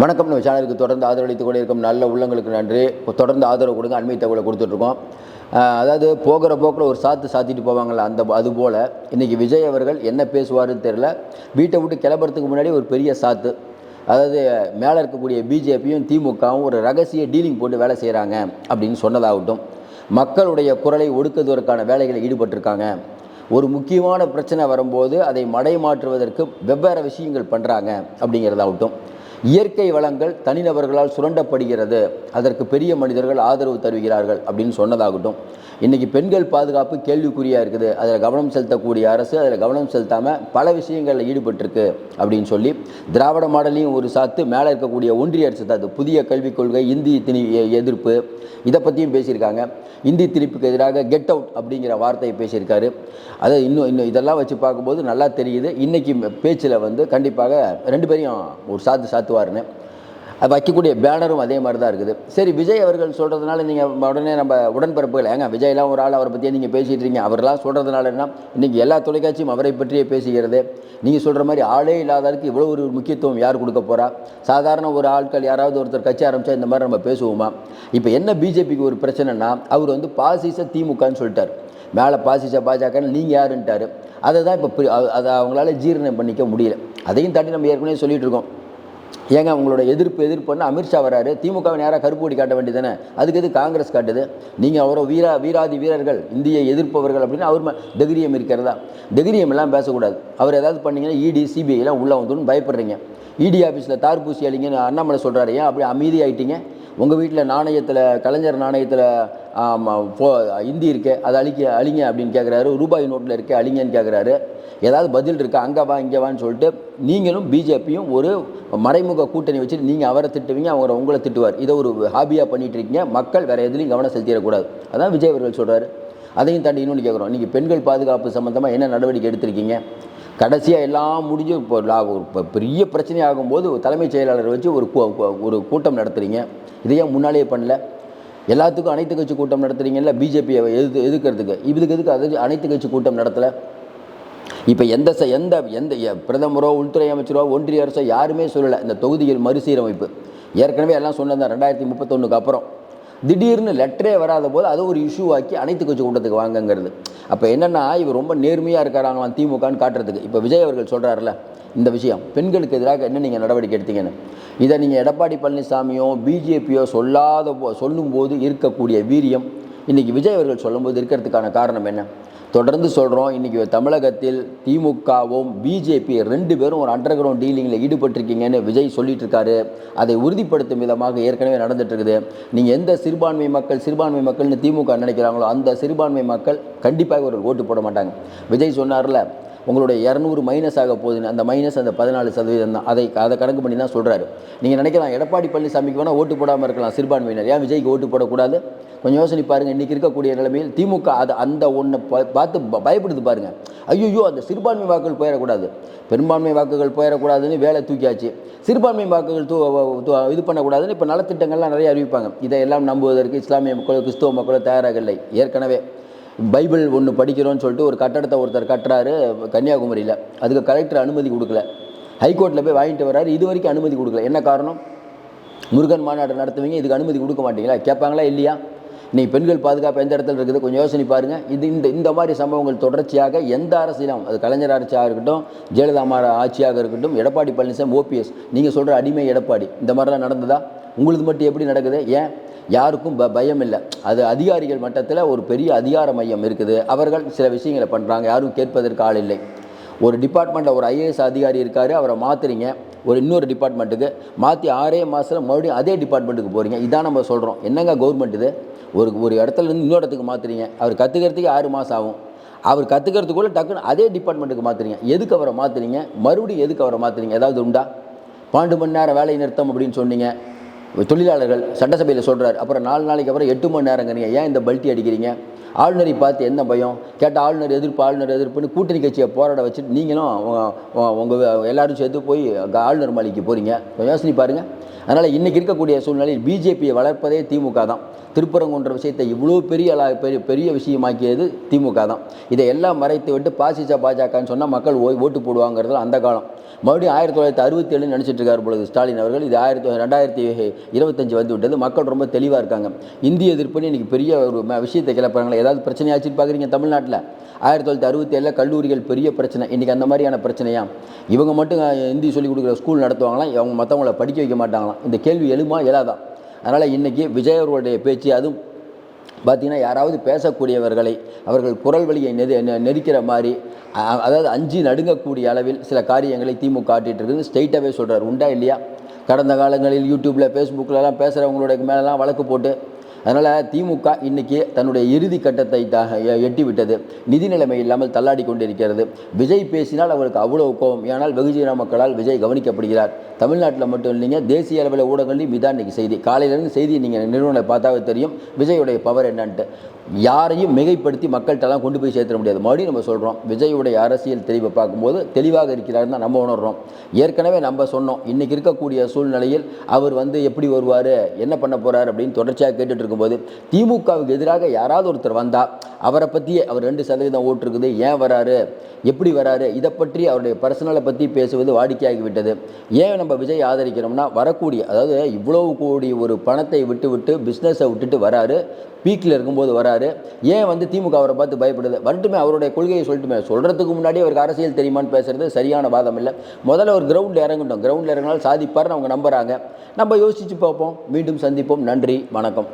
வணக்கம். நம்ம சேனலுக்கு தொடர்ந்து ஆதரவளித்து கொண்டே இருக்கும் நல்ல உள்ளங்களுக்கு நன்றி. தொடர்ந்து ஆதரவு கொடுங்க. அண்மை தகவலை கொடுத்துட்ருக்கோம். அதாவது போகிற போக்கில் ஒரு சாத்திட்டு போவாங்கள்ல, அதுபோல் இன்றைக்கி விஜய் அவர்கள் என்ன பேசுவாருன்னு தெரில. வீட்டை விட்டு கிளம்புறதுக்கு முன்னாடி ஒரு பெரிய சாத்து. அதாவது மேலே இருக்கக்கூடிய பிஜேபியும் திமுகவும் ஒரு ரகசிய டீலிங் போட்டு வேலை செய்கிறாங்க அப்படின்னு சொன்னதாகட்டும், மக்களுடைய குரலை ஒடுக்குவதற்கான வேலைகளில் ஈடுபட்டிருக்காங்க. ஒரு முக்கியமான பிரச்சனை வரும்போது அதை மடைமாற்றுவதற்கு வெவ்வேறு விஷயங்கள் பண்ணுறாங்க அப்படிங்கிறதாகட்டும், இயற்கை வளங்கள் தனிநபர்களால் சுரண்டப்படுகிறது, அதற்கு பெரிய மனிதர்கள் ஆதரவு தருகிறார்கள் அப்படின்னு சொன்னதாகட்டும், இன்றைக்கி பெண்கள் பாதுகாப்பு கேள்விக்குறியாக இருக்குது, அதில் கவனம் செலுத்தக்கூடிய அரசு அதில் கவனம் செலுத்தாமல் பல விஷயங்களில் ஈடுபட்டிருக்கு அப்படின்னு சொல்லி திராவிட மாடலையும் ஒரு சாத்து, மேலே இருக்கக்கூடிய ஒன்றிய அரசு சாத்து, புதிய கல்விக் கொள்கை, இந்தி எதிர்ப்பு, இதை பற்றியும் பேசியிருக்காங்க. இந்தி திணிப்புக்கு எதிராக கெட் அவுட் அப்படிங்கிற வார்த்தையை பேசியிருக்காரு. அதை இன்னும் இதெல்லாம் வச்சு பார்க்கும்போது நல்லா தெரியுது. இன்றைக்கி பேச்சில் கண்டிப்பாக ரெண்டு பேரையும் ஒரு சாத்துவாருன்னு. அது வைக்கக்கூடிய பேனரும் அதே மாதிரி தான் இருக்குது. சரி, விஜய் அவர்கள் சொல்கிறதுனால நீங்கள் உடனே நம்ம உடன்பிறப்புகள் ஏங்க விஜய்லாம் ஒரு ஆள், அவரை பற்றியே நீங்கள் பேசிகிட்டு இருக்கீங்க, அவரெல்லாம் சொல்கிறதுனால என்ன, இன்றைக்கி எல்லா தொலைக்காட்சியும் அவரை பற்றியே பேசுகிறது. நீங்கள் சொல்கிற மாதிரி ஆளே இல்லாதவருக்கு இவ்வளோ ஒரு முக்கியத்துவம் யார் கொடுக்க போகிறா? சாதாரண ஒரு ஆட்கள் யாராவது ஒருத்தர் கட்சி ஆரம்பித்தா இந்த மாதிரி நம்ம பேசுவோமா? இப்போ என்ன பிஜேபிக்கு ஒரு பிரச்சனைனா, அவர் பாசிச திமுகன்னு சொல்லிட்டார். மேலே பாசிச பாஜகன்னு நீங்கள் யாருன்ட்டார். அதை தான் இப்போ அதை அவங்களால ஜீரணம் பண்ணிக்க முடியல. அதையும் தாண்டி நம்ம ஏற்கனவே சொல்லிகிட்டு இருக்கோம். ஏங்க உங்களோட எதிர்ப்புன்னு அமித்ஷா வராரு, திமுகவை நேராக கருப்பு கொடி காட்ட வேண்டியதானே, அதுக்கு எது காங்கிரஸ் காட்டுது? நீங்கள் அவரோ வீராதி வீரர்கள், இந்தியை எதிர்ப்பவர்கள் அப்படின்னு அவர் தைரியம் இருக்கிறதா? தைரியம் எல்லாம் பேசக்கூடாது. அவர் ஏதாவது பண்ணிங்கன்னா இடி சிபிஐலாம் உள்ளே வந்துன்னு பயப்படுறீங்க. இடி ஆஃபீஸில் தார்பூசி அழிங்கன்னு அண்ணாமலை சொல்கிறாரு. ஏன் அப்படி அமைதி ஆகிட்டீங்க? உங்கள் வீட்டில் நாணயத்தில், கலைஞர் நாணயத்தில் இந்தி இருக்கே, அதை அழிங்க அப்படின்னு கேட்குறாரு. ரூபாய் நோட்டில் இருக்கே அழிங்கன்னு கேட்குறாரு. ஏதாவது பதில் இருக்கா? அங்கே வா இங்கே வான்னு சொல்லிட்டு நீங்களும் பிஜேபியும் ஒரு மறைமுக கூட்டணி வச்சுட்டு நீங்கள் அவரை திட்டுவீங்க, உங்களை திட்டுவார். இதை ஒரு ஹாபியாக பண்ணிகிட்டு இருக்கீங்க. மக்கள் வேறு எதுலையும் கவனம் செலுத்திடக்கூடாது. அதான் விஜய் அவர்கள் சொல்கிறாரு. அதையும் தாண்டி இன்னொன்று கேட்குறோம். இன்றைக்கி பெண்கள் பாதுகாப்பு சம்மந்தமாக என்ன நடவடிக்கை எடுத்திருக்கீங்க? கடைசியாக எல்லாம் முடிஞ்சு இப்போ பெரிய பிரச்சனை ஆகும்போது தலைமைச் செயலாளரை வச்சு ஒரு கூட்டம் நடத்துகிறீங்க. இதையே முன்னாலேயே பண்ணல. எல்லாத்துக்கும் அனைத்து கட்சி கூட்டம் நடத்துகிறீங்கல்ல, பிஜேபியை எதுக்கிறதுக்கு. இதுக்கு எதுக்கு அது அனைத்து கட்சி கூட்டம் நடத்தலை? இப்போ எந்த பிரதமரோ உள்துறை அமைச்சரோ ஒன்றிய அரசோ யாருமே சொல்லலை இந்த தொகுதிகள் மறுசீரமைப்பு. ஏற்கனவே எல்லாம் சொன்னது தான் 2031 அப்புறம். திடீர்னு லெட்டரே வராத போது அதை ஒரு இஷ்யூ ஆக்கி அனைத்து கட்சி கூட்டத்துக்கு வாங்கங்கிறது. அப்போ என்னென்னா, இவர் ரொம்ப நேர்மையாக இருக்காராங்களாம் திமுகன்னு காட்டுறதுக்கு. இப்போ விஜய் அவர்கள் சொல்கிறாருல இந்த விஷயம், பெண்களுக்கு எதிராக என்ன நீங்கள் நடவடிக்கை எடுத்தீங்கன்னு. இதை நீங்கள் எடப்பாடி பழனிசாமியோ பிஜேபியோ சொல்லும்போது இருக்கக்கூடிய வீரியம் இன்றைக்கி விஜய் அவர்கள் சொல்லும்போது இருக்கிறதுக்கான காரணம் என்ன? தொடர்ந்து சொல்கிறோம். இன்றைக்கி தமிழகத்தில் திமுகவும் பிஜேபி ரெண்டு பேரும் ஒரு அண்டர் கிரவுண்ட் டீலிங்கில் ஈடுபட்டிருக்கீங்கன்னு விஜய் சொல்லிட்டு இருக்காரு. அதை உறுதிப்படுத்தும் விதமாக ஏற்கனவே நடந்துட்டுருக்குது. நீங்கள் எந்த சிறுபான்மை மக்கள்னு திமுக நினைக்கிறாங்களோ அந்த சிறுபான்மை மக்கள் கண்டிப்பாக ஒரு ஓட்டு போட மாட்டாங்க. விஜய் சொன்னார்ல, உங்களுடைய 200 மைனஸ் ஆக போகுதுன்னு. அந்த மைனஸ் அந்த 14% தான். அதை கணக்கு பண்ணி தான் சொல்கிறாரு. நீங்கள் நினைக்கலாம் எடப்பாடி பழனிசாமிக்கு வேணால் ஓட்டு போடாமல் இருக்கலாம் சிறுபான்மையினர், ஏன் விஜய்க்கு ஓட்டு போடக்கூடாது? கொஞ்சம் யோசனை பாருங்கள். இன்றைக்கி இருக்கக்கூடிய நிலைமையில் திமுக அந்த ஒன்றை பார்த்து பயப்படுது பாருங்கள். ஐயோ அந்த சிறுபான்மை வாக்குகள் போயிடக்கூடாது, பெரும்பான்மை வாக்குகள் போயிடக்கூடாதுன்னு வேலை தூக்கியாச்சு. சிறுபான்மை வாக்குகள் இது பண்ணக்கூடாதுன்னு இப்போ நலத்திட்டங்கள்லாம் நிறைய அறிவிப்பாங்க. இதையெல்லாம் நம்புவதற்கு இஸ்லாமிய மக்களோ கிறிஸ்தவ மக்களோ தயாராக இல்லை. ஏற்கனவே பைபிள் ஒன்று படிக்கிறோன்னு சொல்லிட்டு ஒரு கட்டடத்தை ஒருத்தர் கட்டுறாரு கன்னியாகுமரியில். அதுக்கு கலெக்டர் அனுமதி கொடுக்கல. ஹைகோர்ட்டில் போய் வாங்கிட்டு வர்றாரு. இது வரைக்கும் அனுமதி கொடுக்கல. என்ன காரணம்? முருகன் மாநாடு நடத்துவீங்க, இதுக்கு அனுமதி கொடுக்க மாட்டீங்களா? கேட்பாங்களா இல்லையா? இன்றைக்கி பெண்கள் பாதுகாப்பு எந்த இடத்துல இருக்குது கொஞ்சம் யோசனை பாருங்கள். இந்த மாதிரி சம்பவங்கள் தொடர்ச்சியாக எந்த அரசியலும், அது கலைஞர் ஆட்சியாக இருக்கட்டும், ஜெயலலிதா ஆட்சியாக இருக்கட்டும், எடப்பாடி பழனிசாமி ஓபிஎஸ், நீங்கள் சொல்கிற அடிமை எடப்பாடி, இந்த மாதிரிலாம் நடந்ததா? உங்களுக்கு மட்டும் எப்படி நடக்குது? ஏன் யாருக்கும் பயம் இல்லை? அது அதிகாரிகள் மட்டத்தில் ஒரு பெரிய அதிகார மையம் இருக்குது. அவர்கள் சில விஷயங்களை பண்ணுறாங்க, யாரும் கேட்பதற்கு ஆள் இல்லை. ஒரு டிபார்ட்மெண்ட்டில் ஒரு ஐஏஎஸ் அதிகாரி இருக்கார், அவரை மாற்றுறீங்க இன்னொரு டிபார்ட்மெண்ட்டுக்கு, மாற்றி 6 மாதத்தில் மறுபடியும் அதே டிபார்ட்மெண்ட்டுக்கு போகிறீங்க. இதான் நம்ம சொல்கிறோம். என்னங்க கவர்மெண்ட் இது? ஒரு இடத்துலேருந்து இன்னொரு இடத்துக்கு மாற்றுறீங்க. அவர் கற்றுக்கிறதுக்கு 6 மாதம் ஆகும். அவர் கற்றுக்கிறதுக்குள்ளே டக்குன்னு அதே டிபார்ட்மெண்ட்டுக்கு மாற்றுறீங்க. எதுக்கு அவரை மாற்றுறீங்க? மறுபடியும் எதுக்கு அவரை மாற்றுறீங்க? ஏதாவது உண்டா? 12 மணி நேரம் வேலை நிறுத்தம் அப்படின்னு சொன்னீங்க. தொழிலாளர்கள் சட்டசபையில் சொல்கிறார். அப்புறம் 4 நாளைக்கு அப்புறம் 8 மணி நேரங்கிறீங்க. ஏன் இந்த பல்ட்டி அடிக்கிறீங்க? ஆளுநரை பார்த்து என்ன பயம்? கேட்டால் ஆளுநர் எதிர்ப்புன்னு கூட்டணி கட்சியை போராட வச்சுட்டு நீங்களும் உங்கள் எல்லோரும் சேர்த்து போய் ஆளுநர் மாளிகைக்கு போகிறீங்க. யோசனை பாருங்கள். அதனால் இன்றைக்கி இருக்கக்கூடிய சூழ்நிலையில் பிஜேபியை வளர்ப்பதே திமுக தான். திருப்பரங்குன்ற விஷயத்தை இவ்வளோ பெரிய விஷயமாக்கியது திமுக தான். இதை எல்லாம் மறைத்து விட்டு பாஜகன்னு சொன்னால் மக்கள் ஓட்டு போடுவாங்கிறது அந்த காலம். மறுபடியும் 1967 நினச்சிட்டு இருக்கார் பொழுது ஸ்டாலின் அவர்கள். இது 2025 வந்து விட்டது. மக்கள் ரொம்ப தெளிவாக இருக்காங்க. இந்திய எதிர்ப்புன்னு இன்றைக்கி பெரிய ஒரு விஷயத்தை கிளப்புறாங்களே. ஏதாவது பிரச்சனையாச்சுன்னு பார்க்குறீங்க தமிழ்நாட்டில்? 1967 கல்லூரிகள் பெரிய பிரச்சனை. இன்றைக்கி அந்த மாதிரியான பிரச்சனையா? இவங்க மட்டும் ஹிந்தி சொல்லிக் கொடுக்குற ஸ்கூல் நடத்துவாங்களாம், அவங்க மற்றவங்கள படிக்க வைக்க மாட்டாங்களாம். இந்த கேள்வி எழுமா எழாதான்? அதனால் இன்றைக்கி விஜய் அவர்களுடைய பேச்சு, அதுவும் பார்த்திங்கன்னா யாராவது பேசக்கூடியவர்களை அவர்கள் குரல் வழியை நெரிக்கிற மாதிரி, அதாவது அஞ்சு நடுங்கக்கூடிய அளவில் சில காரியங்களை திமுக காட்டிகிட்டு இருக்குது. ஸ்ட்ரெயிட்டாகவே சொல்கிறார். உண்டா இல்லையா? கடந்த காலங்களில் யூடியூப்பில் ஃபேஸ்புக்கிலலாம் பேசுகிறவங்களுடைய மேலெலாம் வழக்கு போட்டு, அதனால் திமுக இன்றைக்கி தன்னுடைய இறுதி கட்டத்தை எட்டி விட்டது. நிதி நிலைமை இல்லாமல் தள்ளாடி கொண்டிருக்கிறது. விஜய் பேசினால் அவருக்கு அவ்வளோ கோபம். ஏனால் வெகுஜன மக்களால் விஜய் கவனிக்கப்படுகிறார். தமிழ்நாட்டில் மட்டும் இல்லைங்க, தேசிய அளவில் ஊடகங்களையும் இதான் இன்றைக்கி செய்தி. காலையிலேருந்து செய்தி நீங்கள் நிறுவனம் பார்த்தாவே தெரியும் விஜயுடைய பவர் என்னன்ட்டு. யாரையும் மிகைப்படுத்தி மக்கள்கிட்டலாம் கொண்டு போய் சேர்த்துட முடியாது. மறுபடியும் நம்ம சொல்கிறோம், விஜயுடைய அரசியல் தெளிவை பார்க்கும்போது தெளிவாக இருக்கிறாருன்னு தான் நம்ம உணர்கிறோம். ஏற்கனவே நம்ம சொன்னோம், இன்றைக்கி இருக்கக்கூடிய சூழ்நிலையில் அவர் எப்படி வருவார், என்ன பண்ண போகிறார் அப்படின்னு தொடர்ச்சியாக கேட்டுட்டு இருக்கும்போது, திமுகவுக்கு எதிராக யாராவது ஒருத்தர் வந்தால் அவரை பற்றியே, அவர் 2% ஓட்டு இருக்குது, ஏன் வராரு, எப்படி வராரு, இதை பற்றி அவருடைய பர்சனலை பற்றி பேசுவது வாடிக்கையாகிவிட்டது. ஏன் நம்ம விஜய் ஆதரிக்கிறோம்னா, வரக்கூடிய, அதாவது இவ்வளவு கோடி ஒரு பணத்தை விட்டு பிஸ்னஸை விட்டுட்டு வராரு, பீக்கில் இருக்கும்போது வராரு. ஏன் திமுக அவரை பார்த்து பயப்படுது? வரட்டுமே, அவருடைய கொள்கையை சொல்லட்டுமே. சொல்கிறதுக்கு முன்னாடி அவருக்கு அரசியல் தெரியுமான்னு பேசுகிறது சரியான வாதம் இல்லை. முதல்ல ஒரு கிரவுண்டில் இறங்கட்டும். கிரவுண்டில் இறங்கினாலும் சாதிப்பார்னு அவங்க நம்புகிறாங்க. நம்ம யோசித்து பார்ப்போம். மீண்டும் சந்திப்போம். நன்றி, வணக்கம்.